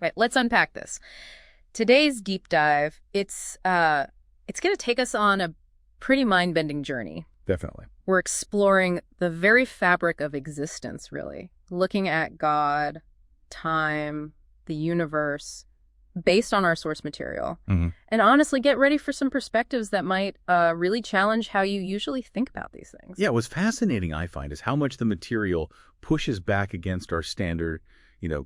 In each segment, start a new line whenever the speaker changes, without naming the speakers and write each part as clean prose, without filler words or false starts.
Right, let's unpack this. Today's deep dive, it's going to take us on a pretty mind-bending journey.
Definitely.
We're exploring the very fabric of existence, really. Looking at God, time, the universe, based on our source material.
Mm-hmm.
And honestly, get ready for some perspectives that might really challenge how you usually think about these things.
Yeah, what's fascinating, I find, is how much the material pushes back against our standard,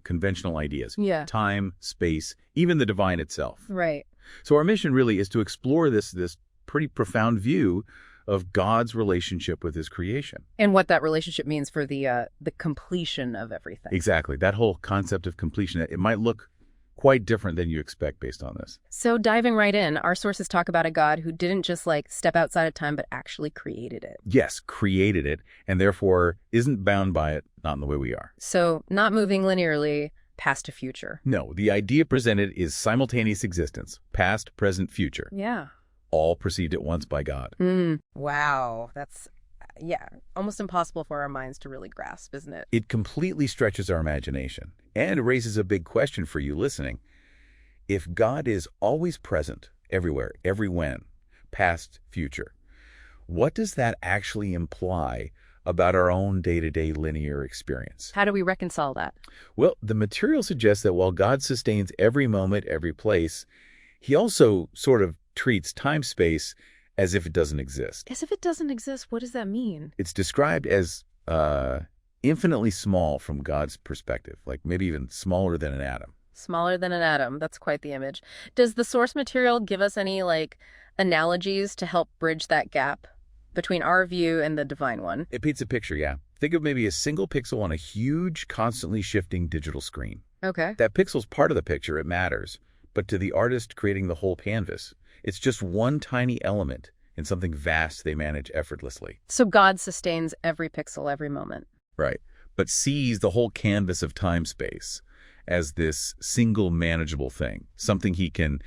conventional ideas.
Yeah.
Time, space, even the divine itself.
Right.
So our mission really is to explore this pretty profound view of God's relationship with his creation.
And what that relationship means for the completion of everything.
Exactly. That whole concept of completion, it might look quite different than you expect based on this.
So diving right in, our sources talk about a God who didn't just step outside of time, but actually created it.
Yes, created it, and therefore isn't bound by it, not in the way we are.
So not moving linearly past to future.
No, the idea presented is simultaneous existence, past, present, future.
Yeah.
All perceived at once by God.
Wow. That's, almost impossible for our minds to really grasp, isn't it?
It completely stretches our imagination and raises a big question for you listening. If God is always present, everywhere, every when, past, future, what does that actually imply about our own day-to-day linear experience?
How do we reconcile that?
Well, the material suggests that while God sustains every moment, every place, he also sort of treats time-space as if it doesn't exist.
As if it doesn't exist, what does that mean?
It's described as infinitely small from God's perspective, like maybe even smaller than an atom.
Smaller than an atom. That's quite the image. Does the source material give us any, analogies to help bridge that gap between our view and the divine one?
It paints a picture, yeah. Think of maybe a single pixel on a huge, constantly shifting digital screen.
Okay.
That pixel's part of the picture, it matters. But to the artist creating the whole canvas, it's just one tiny element in something vast they manage effortlessly.
So God sustains every pixel, every moment.
Right. But sees the whole canvas of time-space as this single manageable thing, something he can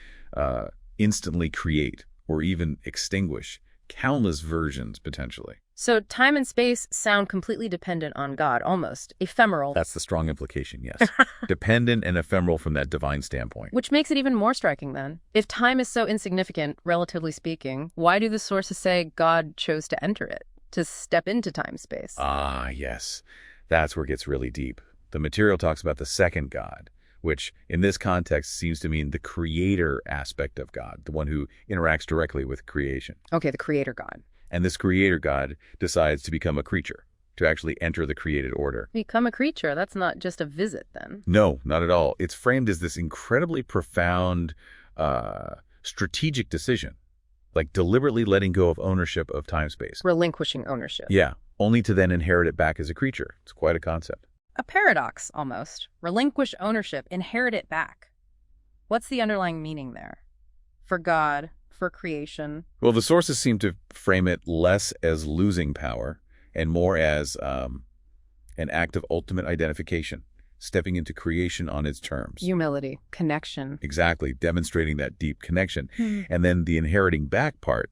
instantly create or even extinguish, countless versions potentially.
So time and space sound completely dependent on God, almost ephemeral.
That's the strong implication, yes. Dependent and ephemeral from that divine standpoint.
Which makes it even more striking then. If time is so insignificant, relatively speaking, why do the sources say God chose to enter it, to step into time-space?
Ah, yes. That's where it gets really deep. The material talks about the second God, which in this context seems to mean the creator aspect of God, the one who interacts directly with creation.
Okay, the creator God.
And this creator God decides to become a creature, to actually enter the created order.
Become a creature? That's not just a visit then.
No, not at all. It's framed as this incredibly profound strategic decision, like deliberately letting go of ownership of time-space.
Relinquishing ownership.
Yeah, only to then inherit it back as a creature. It's quite a concept.
A paradox, almost. Relinquish ownership, inherit it back. What's the underlying meaning there? For God, for creation?
Well, the sources seem to frame it less as losing power and more as an act of ultimate identification, stepping into creation on its terms.
Humility, connection.
Exactly, demonstrating that deep connection. And then the inheriting back part,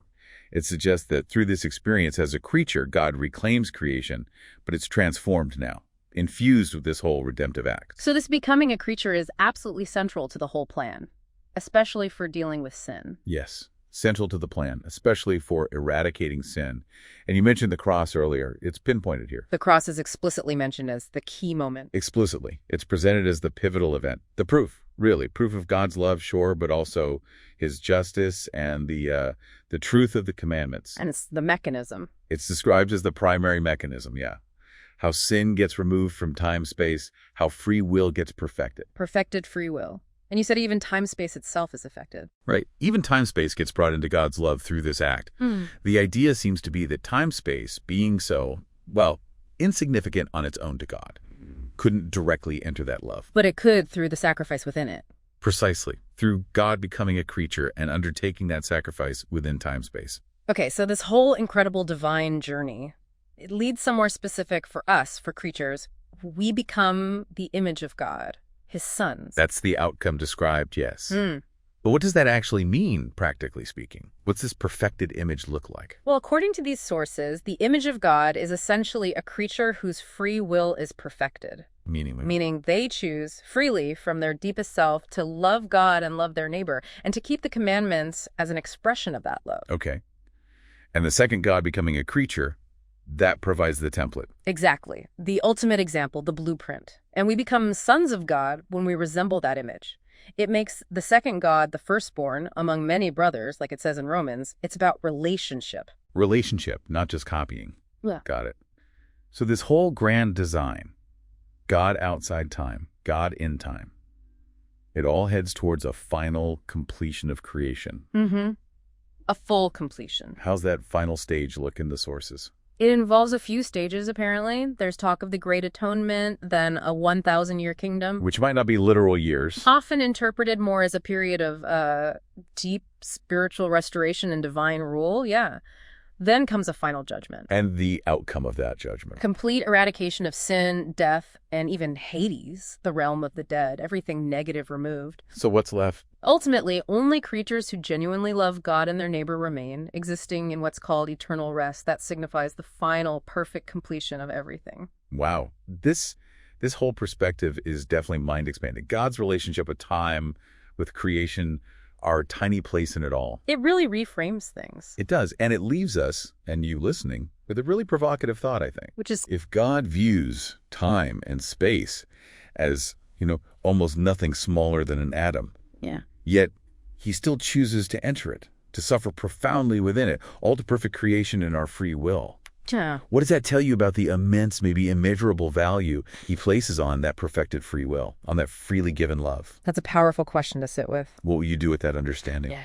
it suggests that through this experience as a creature, God reclaims creation, but it's transformed now, infused with this whole redemptive act.
So this becoming a creature is absolutely central to the whole plan, especially for dealing with sin.
Yes, central to the plan, especially for eradicating sin. And you mentioned the cross earlier. It's pinpointed here.
The cross is explicitly mentioned as the key moment.
Explicitly. It's presented as the pivotal event. The proof, really. Proof of God's love, sure, but also his justice and the truth of the commandments.
And it's the mechanism.
It's described as the primary mechanism, yeah. How sin gets removed from time-space, how free will gets perfected.
Perfected free will. And you said even time-space itself is affected.
Right. Even time-space gets brought into God's love through this act. The idea seems to be that time-space, being so, insignificant on its own to God, couldn't directly enter that love.
But it could through the sacrifice within it.
Precisely. Through God becoming a creature and undertaking that sacrifice within time-space.
Okay, so this whole incredible divine journey, it leads somewhere specific for us, for creatures. We become the image of God. His sons.
That's the outcome described, yes. But what does that actually mean, practically speaking? What's this perfected image look like?
Well, according to these sources, the image of God is essentially a creature whose free will is perfected. Meaning they choose freely from their deepest self to love God and love their neighbor, and to keep the commandments as an expression of that love.
Okay. And the second God becoming a creature, that provides the template.
Exactly. The ultimate example, the blueprint. And we become sons of God when we resemble that image. It makes the second God the firstborn among many brothers, like it says in Romans. It's about relationship.
Relationship, not just copying.
Yeah.
Got it. So this whole grand design, God outside time, God in time, it all heads towards a final completion of creation.
Mm-hmm. A full completion.
How's that final stage look in the sources?
It involves a few stages, apparently. There's talk of the Great Atonement, then a 1,000-year kingdom.
Which might not be literal years.
Often interpreted more as a period of deep spiritual restoration and divine rule, yeah. Then comes a final judgment.
And the outcome of that judgment.
Complete eradication of sin, death, and even Hades, the realm of the dead, everything negative removed.
So what's left?
Ultimately, only creatures who genuinely love God and their neighbor remain, existing in what's called eternal rest. That signifies the final, perfect completion of everything.
Wow. This whole perspective is definitely mind-expanding. God's relationship with time, with creation, our tiny place in it all.
It really reframes things.
It does. And it leaves us, and you listening, with a really provocative thought, I think.
Which is,
if God views time and space as, almost nothing smaller than an atom,
yeah,
yet he still chooses to enter it, to suffer profoundly within it, all to perfect creation in our free will.
yeah.
What does that tell you about the immense, maybe immeasurable value he places on that perfected free will, on that freely given love?
That's a powerful question to sit with.
What will you do with that understanding?
Yeah.